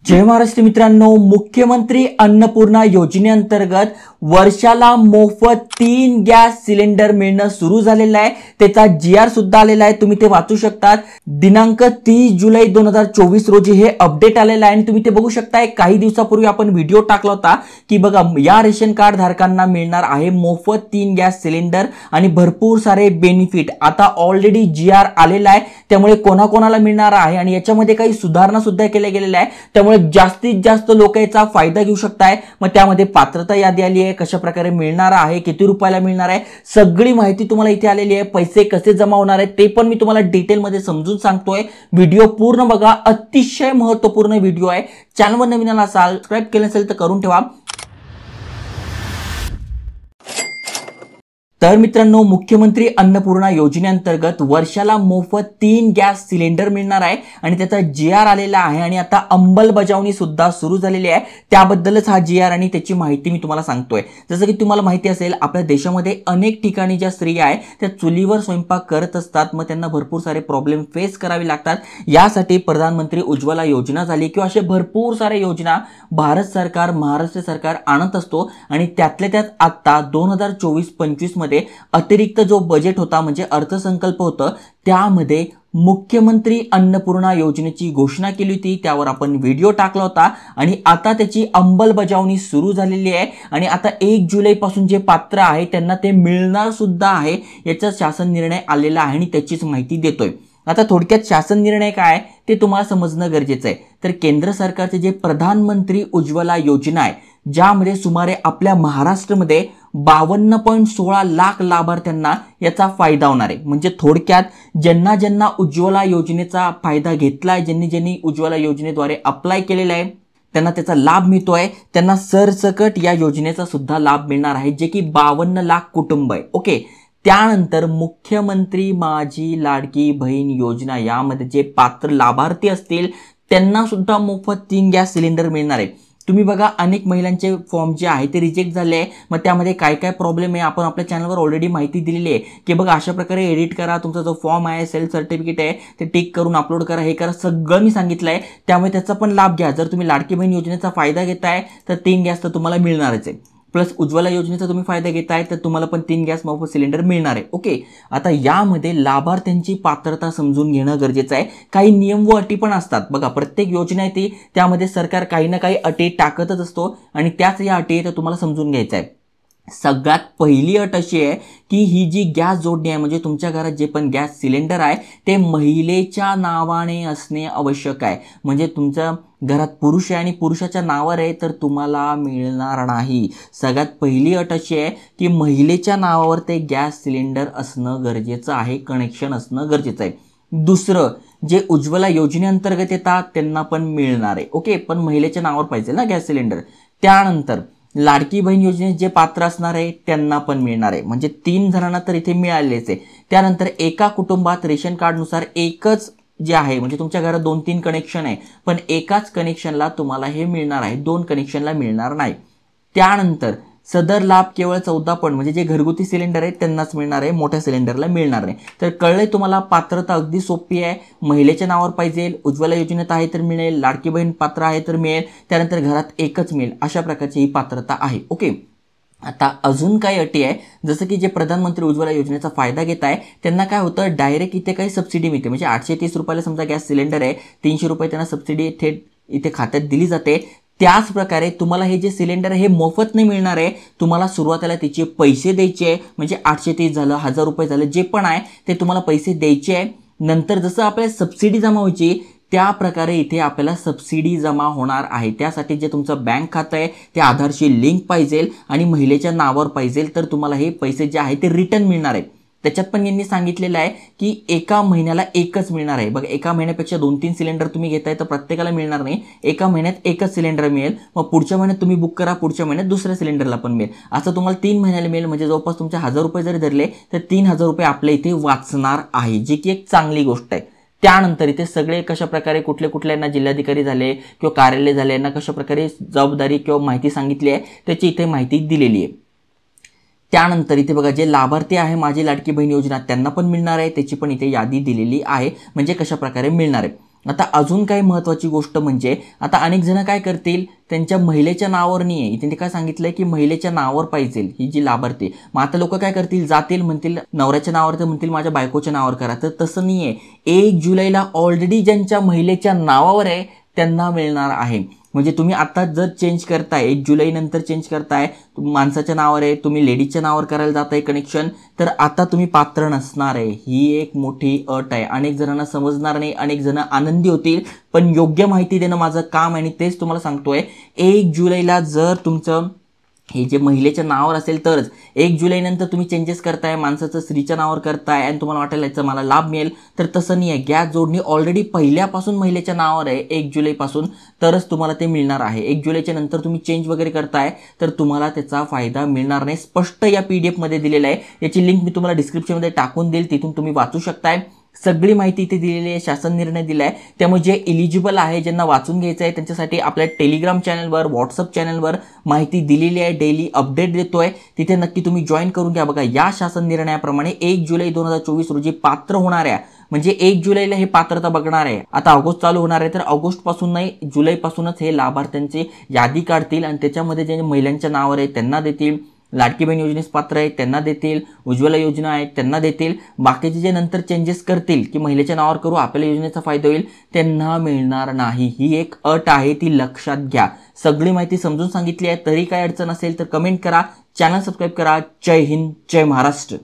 जय महाराष्ट्र मित्रांनो, मुख्यमंत्री अन्नपूर्णा योजनेअंतर्गत वर्षाला मोफत 3 गॅस सिलेंडर मिळणं सुरू झालेलं आहे। त्याचा जीआर सुद्धा आलेला आहे, तुम्ही ते वाचू शकता। दिनांक 30 जुलै 2024 रोजी हे अपडेट आलेलं आहे आणि तुम्ही ते बघू शकता। काही दिवसापूर्वी आपण व्हिडिओ टाकला होता की बघा या रेशन कार्ड धारकांना मिळणार आहे मोफत 3 गॅस सिलेंडर आणि भरपूर सारे बेनिफिट। आता ऑलरेडी जीआर आलेला आहे, त्यामुळे कोणाकोणाला मिळणार आहे आणि याच्यामध्ये काही सुधारणा सुद्धा केल्या गेलेल्या आहे, त्यामुळे जास्तीत जास्त लोक याचा फायदा घेऊ शकताय। मग त्यामध्ये पात्रता यादी आली आहे, कशा प्रकारे मिळणार आहे, किती रुपयाला मिळणार आहे, सगळी माहिती तुम्हाला इथे आलेली आहे। पैसे कसे जमा होणार आहेत ते पण मी तुम्हाला डिटेल मध्ये समजून सांगतोय। व्हिडिओ पूर्ण बघा, अतिशय महत्त्वपूर्ण व्हिडिओ आहे। चॅनलवर नवीन असाल, सबस्क्राइब केलं नसेल तर करून ठेवा। तर मित्रांनो, मुख्यमंत्री अन्नपूर्णा योजनेअंतर्गत वर्षाला मोफत 3 गॅस सिलेंडर मिळणार आहे आणि त्याचा जीआर आलेला आहे आणि आता अंमलबजावणी सुद्धा सुरू झालेली आहे। त्याबद्दलच हा जीआर आणि त्याची माहिती मी तुम्हाला सांगतोय। जसं की तुम्हाला माहिती असेल, आपल्या देशामध्ये अनेक ठिकाणी ज्या स्त्रिया आहेत त्या चुलीवर स्वयंपाक करत असतात, मग त्यांना भरपूर सारे प्रॉब्लेम फेस करावे लागतात। यासाठी प्रधानमंत्री उज्ज्वला योजना झाली किंवा असे भरपूर सारे योजना भारत सरकार, महाराष्ट्र सरकार आणत असतो आणि त्यातल्या त्यात आता 2024-25 मध्ये अतिरिक्त जो बजेट होता म्हणजे अर्थसंकल्प होता, त्यामध्ये मुख्यमंत्री अन्नपूर्णा योजनेची घोषणा केली होती। त्यावर आपण व्हिडिओ टाकला होता आणि आता त्याची अंमलबजावणी सुरू झालेली आहे आणि आता 1 जुलै पासून जे पात्र आहे त्यांना ते मिळणार सुद्धा आहे। याचा शासन निर्णय आलेला आहे आणि त्याचीच माहिती देतोय। आता थोडक्यात शासन निर्णय काय ते तुम्हाला समजणं गरजेचं आहे। तर केंद्र सरकारचे जे प्रधानमंत्री उज्ज्वला योजना आहे, ज्यामध्ये सुमारे आपल्या महाराष्ट्रामध्ये 52.16 लाख लाभार्थ्यांना याचा फायदा होणार आहे। म्हणजे थोडक्यात ज्यांना ज्यांना उज्ज्वला योजनेचा फायदा घेतलाय, ज्यांनी उज्ज्वला योजनेद्वारे अप्लाय केलेला आहे, त्यांना त्याचा लाभ मिळतोय। त्यांना सरसकट या योजनेचा सुद्धा लाभ मिळणार आहे, जे की 52 लाख कुटुंब आहे। ओके, त्यानंतर मुख्यमंत्री माझी लाडकी बहीण योजना, यामध्ये जे पात्र लाभार्थी असतील त्यांना सुद्धा मोफत 3 गॅस सिलेंडर मिळणार आहे। तुम्ही बघा, अनेक महिलांचे फॉर्म जे आहे ते रिजेक्ट झाले आहे। मग त्यामध्ये काय काय प्रॉब्लेम आहे आपण आपल्या चॅनलवर ऑलरेडी माहिती दिलेली आहे की बघा अशा प्रकारे एडिट करा, तुमचा जो फॉर्म आहे, सेल्फ सर्टिफिकेट आहे ते टिक करून अपलोड करा, हे करा, सगळं मी सांगितलं आहे। त्यामुळे त्याचा पण लाभ घ्या। जर तुम्ही लाडकी बहीण योजनेचा फायदा घेताय तर 3 गॅस तर तुम्हाला मिळणारच आहे, प्लस उज्ज्वला योजनेचा तुम्ही फायदा घेताय तर तुम्हाला पण 3 गॅस मोफत सिलेंडर मिळणार आहे। ओके, आता यामध्ये लाभार्थ्यांची पात्रता समजून घेणं गरजेचं आहे। काही नियम व अटी पण असतात बघा, प्रत्येक योजना आहे ती त्यामध्ये सरकार काही ना काही अटी टाकतच असतो आणि त्याच या अटी आहे तर तुम्हाला समजून घ्यायचं आहे। सगळ्यात पहिली अट अशी आहे की ही जी गॅस जोडणी आहे, म्हणजे तुमच्या घरात जे पण गॅस सिलेंडर आहे ते महिलेच्या नावाने असणे आवश्यक आहे। म्हणजे तुमच्या घरात पुरुष आहे आणि पुरुषाच्या नावावर आहे तर तुम्हाला मिळणार नाही। सगळ्यात पहिली अट अशी आहे की महिलेच्या नावावर ते गॅस सिलेंडर असणं गरजेचं आहे, कनेक्शन असणं गरजेचं आहे। दुसरं, जे उज्ज्वला योजनेअंतर्गत येतात त्यांना पण मिळणार आहे। ओके, पण महिलेच्या नावावर पाहिजे ना गॅस सिलेंडर। त्यानंतर लाडकी बहीण योजनेत जे पात्र असणार आहे त्यांना पण मिळणार आहे, म्हणजे 3 जणांना तर इथे मिळालेच आहे। त्यानंतर एका कुटुंबात रेशन कार्डनुसार एकच जे आहे, म्हणजे तुमच्या घरात 2-3 कनेक्शन आहे पण एकाच कनेक्शनला तुम्हाला हे मिळणार आहे, 2 कनेक्शनला मिळणार नाही। त्यानंतर सदर लाभ केवळ 14 पॉइंट म्हणजे जे घरगुती सिलेंडर आहे त्यांनाच मिळणार आहे, मोठ्या सिलेंडरला मिळणार नाही। तर कळलंय तुम्हाला, पात्रता अगदी सोपी आहे। महिलेच्या नावावर पाहिजे, उज्ज्वला योजनेत आहे तर मिळेल, लाडकी बहीण पात्र आहे तर मिळेल, त्यानंतर घरात एकच मिळेल, अशा प्रकारची ही पात्रता आहे। ओके, आता अजून काही अटी आहे, जसं की जे प्रधानमंत्री उज्ज्वला योजनेचा फायदा घेत आहे त्यांना काय होतं, डायरेक्ट इथे काही सबसिडी मिळते। म्हणजे 830 रुपयाला समजा गॅस सिलेंडर आहे, 300 रुपये त्यांना सबसिडी थेट इथे खात्यात दिली जाते। त्याच प्रकारे तुम्हाला हे जे सिलेंडर आहे हे मोफत नाही मिळणार आहे, तुम्हाला सुरुवातीला त्याचे पैसे द्यायचे, म्हणजे 830 झालं, 1000 रुपये झालं, जे पण आहे ते तुम्हाला पैसे द्यायचे आहे। नंतर जसं आपल्याला सबसिडी जमा व्हायची त्या प्रकारे इथे आपल्याला सबसिडी जमा होणार आहे। त्यासाठी जे तुमचं बँक खातं आहे ते आधारशी लिंक पाहिजे आणि महिलेच्या नावावर पाहिजे, तर तुम्हाला हे पैसे जे आहे ते रिटर्न मिळणार आहे। त्याच्यात पण यांनी सांगितलेलं आहे की एका महिन्याला एकच मिळणार आहे। बघा, एका महिन्यापेक्षा 2-3 सिलेंडर तुम्ही घेताय तर प्रत्येकाला मिळणार नाही, एका महिन्यात एकच सिलेंडर मिळेल। मग पुढच्या महिन्यात तुम्ही बुक करा, पुढच्या महिन्यात दुसऱ्या सिलेंडरला पण मिळेल, असं तुम्हाला 3 महिन्याला मिळेल। म्हणजे जवळपास तुमचे 1000 रुपये जरी धरले तर 3000 रुपये आपल्या इथे वाचणार आहे, जी की एक चांगली गोष्ट आहे। त्यानंतर इथे सगळे कशा प्रकारे कुठले कुठल्यांना जिल्हाधिकारी झाले किंवा कार्यालय झाले यांना कशा प्रकारे जबाबदारी किंवा माहिती सांगितली आहे त्याची इथे माहिती दिलेली आहे। त्यानंतर इथे बघा, जे लाभार्थी आहे माझी लाडकी बहीण योजना त्यांना पण मिळणार आहे, त्याची पण इथे यादी दिलेली आहे, म्हणजे कशा प्रकारे मिळणार आहे। आता अजून काही महत्त्वाची गोष्ट म्हणजे आता अनेक जण काय करतील, त्यांच्या महिलेच्या नावावर नाही आहे, त्यांनी काय सांगितलंय की महिलेच्या नावावर पाहिजे ही जी लाभार्थी. मग आता लोक काय करतील, जातील म्हणतील नवऱ्याच्या नावावर, तर म्हणतील माझ्या बायकोच्या नावावर करा. तर तसं नाही आहे. 1 जुलैला ऑलरेडी ज्यांच्या महिलेच्या नावावर आहे त्यांना मिळणार आहे. म्हणजे तुम्ही आता जर चेंज करताय, 1 जुलै नंतर चेंज करताय, माणसाच्या नावावर आहे, तुम्ही लेडीजच्या नावावर करायला जाताय कनेक्शन, तर आता तुम्ही पात्र नसणार आहे. ही एक मोठी अट आहे. अनेक जणांना समजणार नाही, अनेक जण आनंदी होतील, पण योग्य माहिती देणं माझं काम आहे आणि तेच तुम्हाला सांगतोय. 1 जुलैला जर तुमचं हे जे महिलेच्या नावावर असेल तरच, 1 जुलै नंतर तुम्ही चेंजेस करताय, माणसाचं स्त्रीच्या नावावर करताय आणि तुम्हाला वाटेल याचा मला लाभ मिळेल, तर तसं नाही आहे. गॅस जोडणी ऑलरेडी पहिल्यापासून महिलेच्या नावावर आहे 1 जुलैपासून, तरच तुम्हाला ते मिळणार आहे. 1 जुलैच्या नंतर तुम्ही चेंज वगैरे करताय तर तुम्हाला त्याचा फायदा मिळणार नाही. स्पष्ट या PDF मध्ये दिलेलं आहे. याची लिंक मी तुम्हाला डिस्क्रिप्शनमध्ये टाकून देईल, तिथून तुम्ही वाचू शकताय. सगळी माहिती इथे दिलेली आहे, शासन निर्णय दिलाय. त्यामुळे जे एलिजिबल आहे, ज्यांना वाचून घ्यायचं आहे, त्यांच्यासाठी आपल्या टेलिग्राम चॅनलवर, व्हॉट्सअप चॅनलवर माहिती दिलेली आहे. डेली अपडेट देतोय, तिथे नक्की तुम्ही जॉईन करून घ्या. बघा, या शासन निर्णयाप्रमाणे 1 जुलै 2024 रोजी पात्र होणाऱ्या, म्हणजे 1 जुलैला हे पात्रता बघणार आहे. आता ऑगस्ट चालू होणार आहे, तर ऑगस्ट पासून नाही, जुलैपासूनच हे लाभार्थ्यांची यादी काढतील आणि त्याच्यामध्ये जे महिलांच्या नावावर आहे त्यांना देतील. लाडकी बहीण योजनेस पात्र आहेत त्यांना देतील, उज्ज्वला योजना आहेत त्यांना देतील. बाकीचे जे नंतर चेंजेस करतील की महिलेच्या नावावर करू आपल्याला योजनेचा फायदा होईल, त्यांना मिळणार नाही. ही एक अट आहे, ती लक्षात घ्या. सगळी माहिती समजून सांगितली आहे. तरी काय अडचण असेल तर कमेंट करा, चॅनल सबस्क्राईब करा. जय हिंद, जय महाराष्ट्र.